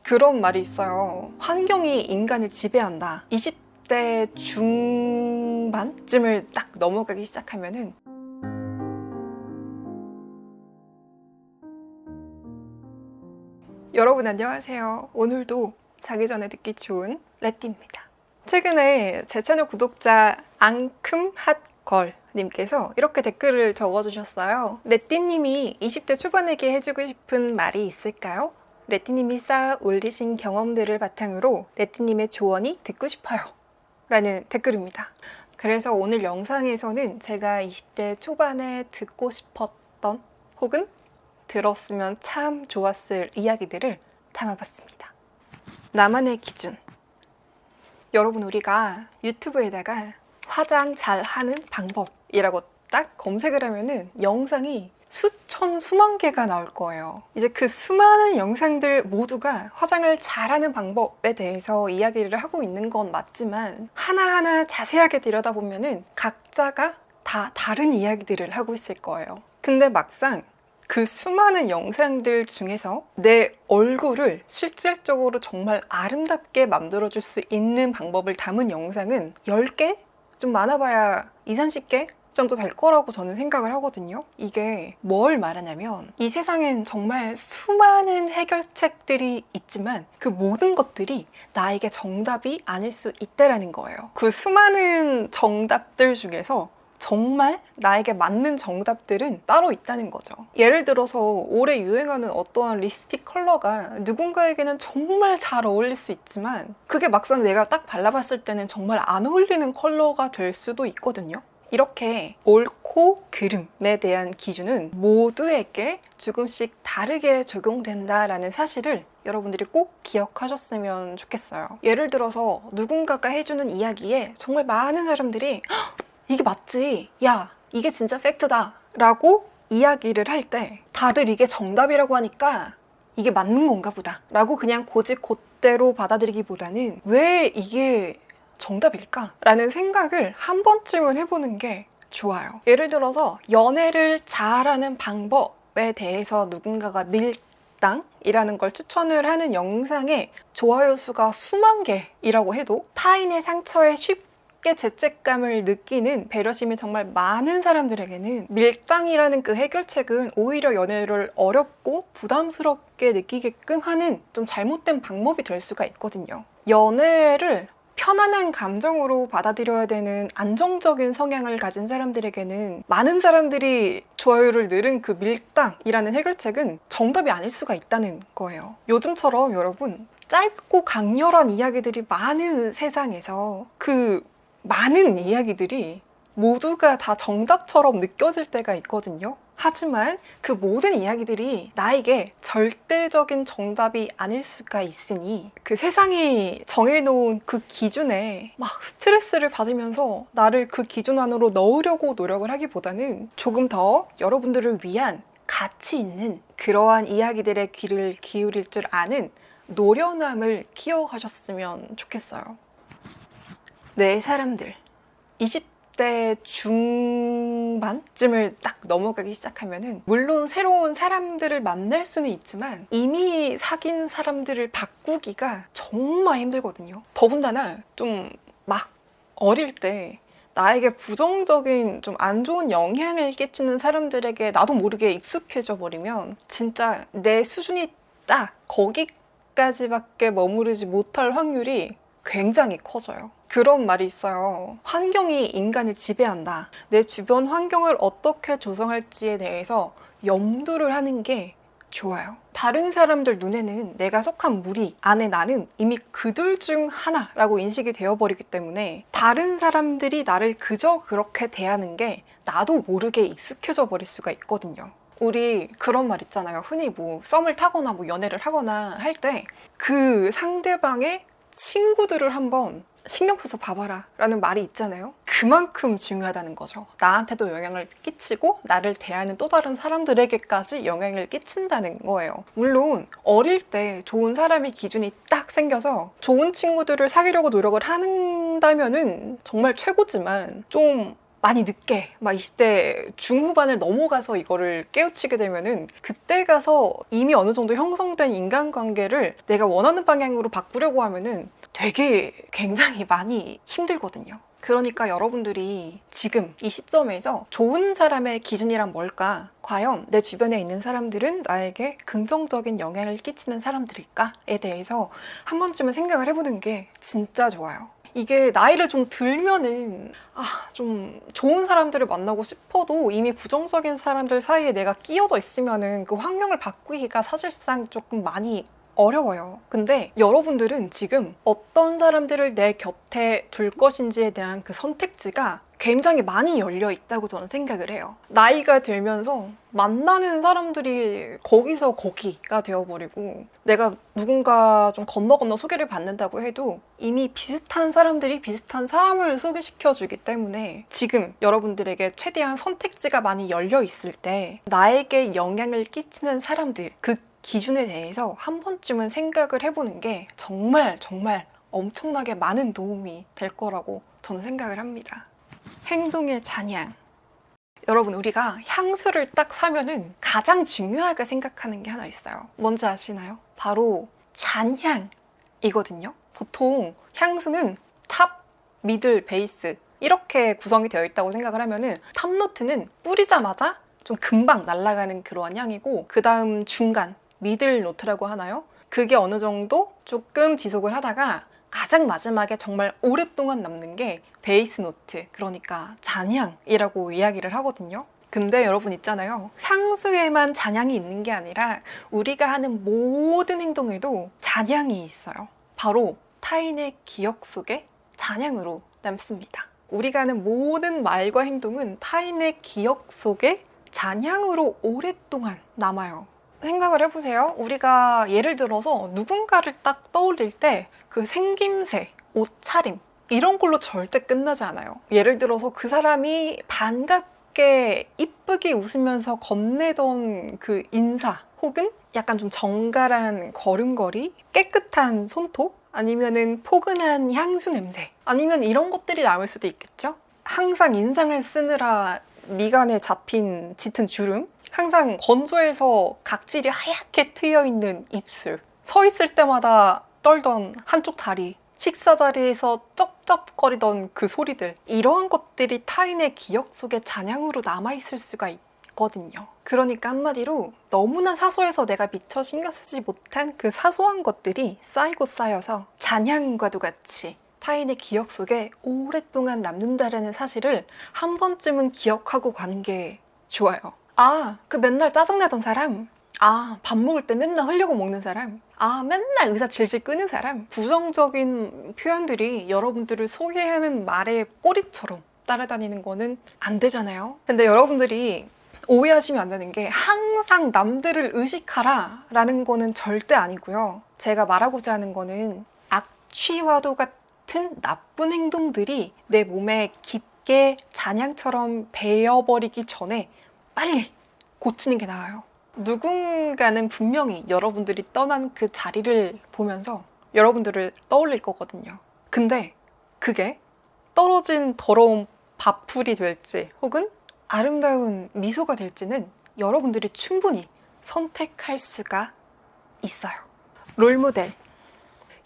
그런 말이 있어요. 환경이 인간을 지배한다. 20대 중반쯤을 딱 넘어가기 시작하면은 여러분 안녕하세요. 오늘도 자기 전에 듣기 좋은 레띠입니다. 최근에 제 채널 구독자 앙큼핫걸 님께서 이렇게 댓글을 적어주셨어요. 레띠님이 20대 초반에게 해주고 싶은 말이 있을까요? 레띠님이 쌓아 올리신 경험들을 바탕으로 레띠님의 조언이 듣고 싶어요 라는 댓글입니다. 그래서 오늘 영상에서는 제가 20대 초반에 듣고 싶었던 혹은 들었으면 참 좋았을 이야기들을 담아봤습니다. 나만의 기준. 여러분, 우리가 유튜브에다가 화장 잘하는 방법이라고 딱 검색을 하면은 영상이 수천, 수만 개가 나올 거예요. 이제 그 수많은 영상들 모두가 화장을 잘하는 방법에 대해서 이야기를 하고 있는 건 맞지만 하나하나 자세하게 들여다보면은 각자가 다 다른 이야기들을 하고 있을 거예요. 근데 막상 그 수많은 영상들 중에서 내 얼굴을 실질적으로 정말 아름답게 만들어줄 수 있는 방법을 담은 영상은 10개? 좀 많아봐야 20, 30개? 정도 될 거라고 저는 생각을 하거든요. 이게 뭘 말하냐면 이 세상엔 정말 수많은 해결책들이 있지만 그 모든 것들이 나에게 정답이 아닐 수 있다라는 거예요. 그 수많은 정답들 중에서 정말 나에게 맞는 정답들은 따로 있다는 거죠. 예를 들어서 올해 유행하는 어떠한 립스틱 컬러가 누군가에게는 정말 잘 어울릴 수 있지만 그게 막상 내가 딱 발라봤을 때는 정말 안 어울리는 컬러가 될 수도 있거든요. 이렇게 옳고 그름에 대한 기준은 모두에게 조금씩 다르게 적용된다라는 사실을 여러분들이 꼭 기억하셨으면 좋겠어요. 예를 들어서 누군가가 해주는 이야기에 정말 많은 사람들이 이게 맞지? 야, 이게 진짜 팩트다 라고 이야기를 할 때 다들 이게 정답이라고 하니까 이게 맞는 건가 보다 라고 그냥 곧대로 받아들이기보다는 왜 이게 정답일까? 라는 생각을 한 번쯤은 해보는 게 좋아요. 예를 들어서 연애를 잘하는 방법에 대해서 누군가가 밀당이라는 걸 추천을 하는 영상에 좋아요 수가 수만 개이라고 해도 타인의 상처에 쉽게 죄책감을 느끼는 배려심이 정말 많은 사람들에게는 밀당이라는 그 해결책은 오히려 연애를 어렵고 부담스럽게 느끼게끔 하는 좀 잘못된 방법이 될 수가 있거든요. 연애를 편안한 감정으로 받아들여야 되는 안정적인 성향을 가진 사람들에게는 많은 사람들이 좋아요를 누른 그 밀당이라는 해결책은 정답이 아닐 수가 있다는 거예요. 요즘처럼 여러분 짧고 강렬한 이야기들이 많은 세상에서 그 많은 이야기들이 모두가 다 정답처럼 느껴질 때가 있거든요. 하지만 그 모든 이야기들이 나에게 절대적인 정답이 아닐 수가 있으니 그 세상이 정해놓은 그 기준에 막 스트레스를 받으면서 나를 그 기준 안으로 넣으려고 노력을 하기보다는 조금 더 여러분들을 위한 가치 있는 그러한 이야기들의 귀를 기울일 줄 아는 노련함을 키워가셨으면 좋겠어요. 네, 사람들 20대 중반쯤을 딱 넘어가기 시작하면은 물론 새로운 사람들을 만날 수는 있지만 이미 사귄 사람들을 바꾸기가 정말 힘들거든요. 더군다나 좀 막 어릴 때 나에게 부정적인 좀 안 좋은 영향을 끼치는 사람들에게 나도 모르게 익숙해져 버리면 진짜 내 수준이 딱 거기까지밖에 머무르지 못할 확률이 굉장히 커져요. 그런 말이 있어요. 환경이 인간을 지배한다. 내 주변 환경을 어떻게 조성할지에 대해서 염두를 하는 게 좋아요. 다른 사람들 눈에는 내가 속한 무리 안에 나는 이미 그들 중 하나라고 인식이 되어버리기 때문에 다른 사람들이 나를 그저 그렇게 대하는 게 나도 모르게 익숙해져 버릴 수가 있거든요. 우리 그런 말 있잖아요. 흔히 뭐 썸을 타거나 뭐 연애를 하거나 할 때 그 상대방의 친구들을 한번 신경 써서 봐봐라 라는 말이 있잖아요. 그만큼 중요하다는 거죠. 나한테도 영향을 끼치고 나를 대하는 또 다른 사람들에게까지 영향을 끼친다는 거예요. 물론 어릴 때 좋은 사람의 기준이 딱 생겨서 좋은 친구들을 사귀려고 노력을 한다면은 정말 최고지만 좀 많이 늦게 막 20대 중후반을 넘어가서 이거를 깨우치게 되면은 그때 가서 이미 어느 정도 형성된 인간관계를 내가 원하는 방향으로 바꾸려고 하면은 되게 굉장히 많이 힘들거든요. 그러니까 여러분들이 지금 이 시점에서 좋은 사람의 기준이란 뭘까? 과연 내 주변에 있는 사람들은 나에게 긍정적인 영향을 끼치는 사람들일까에 대해서 한 번쯤은 생각을 해보는 게 진짜 좋아요. 이게 나이를 좀 들면은 좀 좋은 사람들을 만나고 싶어도 이미 부정적인 사람들 사이에 내가 끼어져 있으면은 그 환경을 바꾸기가 사실상 조금 많이 어려워요. 근데 여러분들은 지금 어떤 사람들을 내 곁에 둘 것인지에 대한 그 선택지가 굉장히 많이 열려 있다고 저는 생각을 해요. 나이가 들면서 만나는 사람들이 거기서 거기가 되어버리고 내가 누군가 좀 건너 소개를 받는다고 해도 이미 비슷한 사람들이 비슷한 사람을 소개시켜주기 때문에 지금 여러분들에게 최대한 선택지가 많이 열려 있을 때 나에게 영향을 끼치는 사람들, 그 기준에 대해서 한 번쯤은 생각을 해보는 게 정말 엄청나게 많은 도움이 될 거라고 저는 생각을 합니다. 행동의 잔향. 여러분, 우리가 향수를 딱 사면은 가장 중요하게 생각하는 게 하나 있어요. 뭔지 아시나요? 바로 잔향이거든요. 보통 향수는 탑, 미들, 베이스 이렇게 구성이 되어 있다고 생각을 하면은 탑노트는 뿌리자마자 좀 금방 날아가는 그러한 향이고, 그 다음 중간 미들 노트라고 하나요? 그게 어느 정도 조금 지속을 하다가 가장 마지막에 정말 오랫동안 남는 게 베이스 노트, 그러니까 잔향이라고 이야기를 하거든요. 근데 여러분 있잖아요. 향수에만 잔향이 있는 게 아니라 우리가 하는 모든 행동에도 잔향이 있어요. 바로 타인의 기억 속에 잔향으로 남습니다. 우리가 하는 모든 말과 행동은 타인의 기억 속에 잔향으로 오랫동안 남아요. 생각을 해보세요. 우리가 예를 들어서 누군가를 딱 떠올릴 때 그 생김새, 옷차림 이런 걸로 절대 끝나지 않아요. 예를 들어서 그 사람이 반갑게 이쁘게 웃으면서 건네던 그 인사, 혹은 약간 좀 정갈한 걸음걸이, 깨끗한 손톱, 아니면은 포근한 향수 냄새, 아니면 이런 것들이 남을 수도 있겠죠. 항상 인상을 쓰느라 미간에 잡힌 짙은 주름, 항상 건조해서 각질이 하얗게 트여있는 입술, 서 있을 때마다 떨던 한쪽 다리, 식사 자리에서 쩝쩝거리던 그 소리들, 이러한 것들이 타인의 기억 속에 잔향으로 남아있을 수가 있거든요. 그러니까 한마디로 너무나 사소해서 내가 미처 신경 쓰지 못한 그 사소한 것들이 쌓이고 쌓여서 잔향과도 같이 타인의 기억 속에 오랫동안 남는다라는 사실을 한 번쯤은 기억하고 가는 게 좋아요. 그 맨날 짜증내던 사람, 밥 먹을 때 맨날 흘려고 먹는 사람, 맨날 의사 질질 끄는 사람, 부정적인 표현들이 여러분들을 소개하는 말의 꼬리처럼 따라다니는 거는 안 되잖아요. 근데 여러분들이 오해하시면 안 되는 게 항상 남들을 의식하라 라는 거는 절대 아니고요. 제가 말하고자 하는 거는 악취와도 같은 나쁜 행동들이 내 몸에 깊게 잔향처럼 배어버리기 전에 빨리 고치는 게 나아요. 누군가는 분명히 여러분들이 떠난 그 자리를 보면서 여러분들을 떠올릴 거거든요. 근데 그게 떨어진 더러운 밥풀이 될지 혹은 아름다운 미소가 될지는 여러분들이 충분히 선택할 수가 있어요. 롤모델.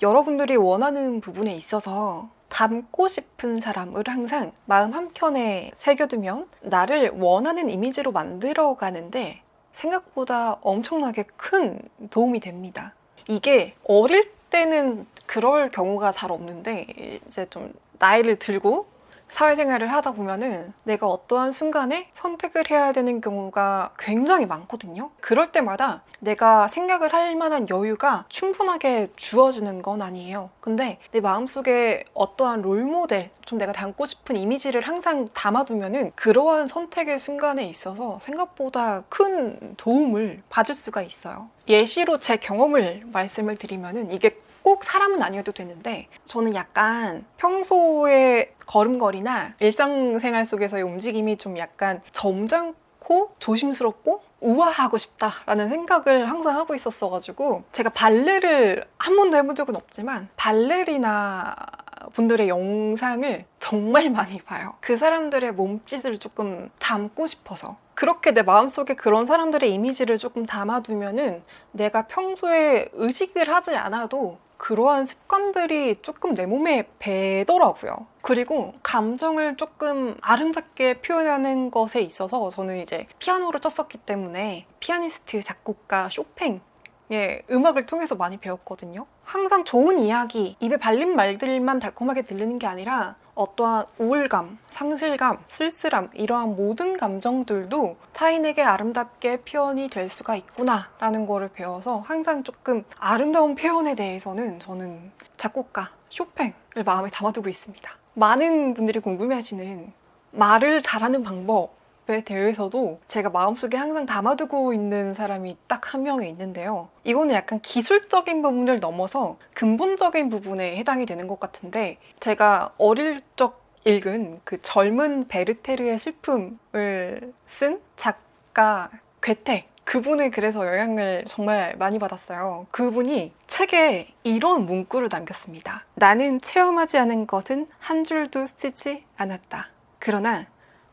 여러분들이 원하는 부분에 있어서 닮고 싶은 사람을 항상 마음 한켠에 새겨두면 나를 원하는 이미지로 만들어가는데 생각보다 엄청나게 큰 도움이 됩니다. 이게 어릴 때는 그럴 경우가 잘 없는데 이제 좀 나이를 들고 사회생활을 하다 보면은 내가 어떠한 순간에 선택을 해야 되는 경우가 굉장히 많거든요. 그럴 때마다 내가 생각을 할 만한 여유가 충분하게 주어지는 건 아니에요. 근데 내 마음속에 어떠한 롤모델, 좀 내가 닮고 싶은 이미지를 항상 담아두면은 그러한 선택의 순간에 있어서 생각보다 큰 도움을 받을 수가 있어요. 예시로 제 경험을 말씀을 드리면은 이게 꼭 사람은 아니어도 되는데 저는 약간 평소에 걸음걸이나 일상생활 속에서의 움직임이 좀 약간 점잖고 조심스럽고 우아하고 싶다라는 생각을 항상 하고 있었어가지고 제가 발레를 한 번도 해본 적은 없지만 발레리나 분들의 영상을 정말 많이 봐요. 그 사람들의 몸짓을 조금 담고 싶어서. 그렇게 내 마음속에 그런 사람들의 이미지를 조금 담아두면은 내가 평소에 의식을 하지 않아도 그러한 습관들이 조금 내 몸에 배더라고요. 그리고 감정을 조금 아름답게 표현하는 것에 있어서 저는 이제 피아노를 쳤었기 때문에 피아니스트, 작곡가 쇼팽의 음악을 통해서 많이 배웠거든요. 항상 좋은 이야기, 입에 발린 말들만 달콤하게 들리는 게 아니라 어떠한 우울감, 상실감, 쓸쓸함 이러한 모든 감정들도 타인에게 아름답게 표현이 될 수가 있구나 라는 거를 배워서 항상 조금 아름다운 표현에 대해서는 저는 작곡가 쇼팽을 마음에 담아두고 있습니다. 많은 분들이 궁금해하시는 말을 잘하는 방법에 대해서도 제가 마음속에 항상 담아두고 있는 사람이 딱 한 명이 있는데요. 이거는 약간 기술적인 부분을 넘어서 근본적인 부분에 해당이 되는 것 같은데, 제가 어릴 적 읽은 그 젊은 베르테르의 슬픔을 쓴 작가 괴테, 그분의 그래서 영향을 정말 많이 받았어요. 그분이 책에 이런 문구를 남겼습니다. 나는 체험하지 않은 것은 한 줄도 쓰지 않았다. 그러나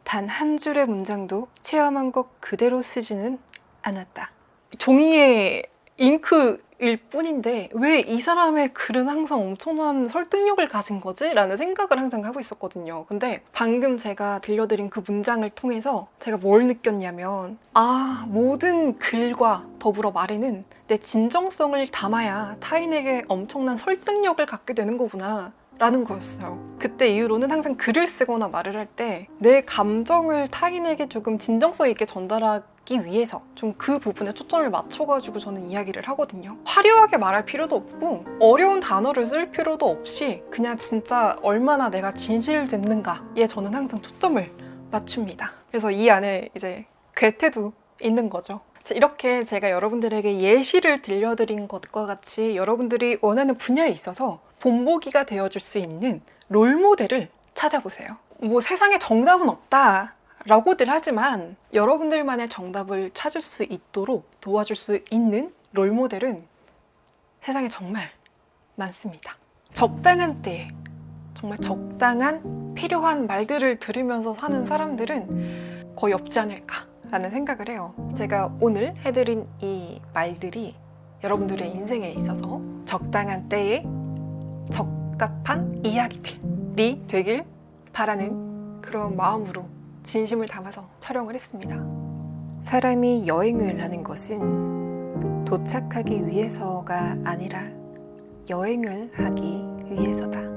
단 한 줄의 문장도 체험한 것 그대로 쓰지는 않았다. 종이에 잉크일 뿐인데 왜 이 사람의 글은 항상 엄청난 설득력을 가진 거지? 라는 생각을 항상 하고 있었거든요. 근데 방금 제가 들려드린 그 문장을 통해서 제가 뭘 느꼈냐면, 모든 글과 더불어 말에는 내 진정성을 담아야 타인에게 엄청난 설득력을 갖게 되는 거구나 라는 거였어요. 그때 이후로는 항상 글을 쓰거나 말을 할 때 내 감정을 타인에게 조금 진정성 있게 전달하기 위해서 좀 그 부분에 초점을 맞춰가지고 저는 이야기를 하거든요. 화려하게 말할 필요도 없고 어려운 단어를 쓸 필요도 없이 그냥 진짜 얼마나 내가 진실됐는가에 저는 항상 초점을 맞춥니다. 그래서 이 안에 이제 괴테도 있는 거죠. 이렇게 제가 여러분들에게 예시를 들려드린 것과 같이 여러분들이 원하는 분야에 있어서 본보기가 되어줄 수 있는 롤모델을 찾아보세요. 뭐 세상에 정답은 없다 라고들 하지만 여러분들만의 정답을 찾을 수 있도록 도와줄 수 있는 롤모델은 세상에 정말 많습니다. 적당한 때에 정말 적당한 필요한 말들을 들으면서 사는 사람들은 거의 없지 않을까라는 생각을 해요. 제가 오늘 해드린 이 말들이 여러분들의 인생에 있어서 적당한 때에 적합한 이야기들이 되길 바라는 그런 마음으로 진심을 담아서 촬영을 했습니다. 사람이 여행을 하는 것은 도착하기 위해서가 아니라 여행을 하기 위해서다.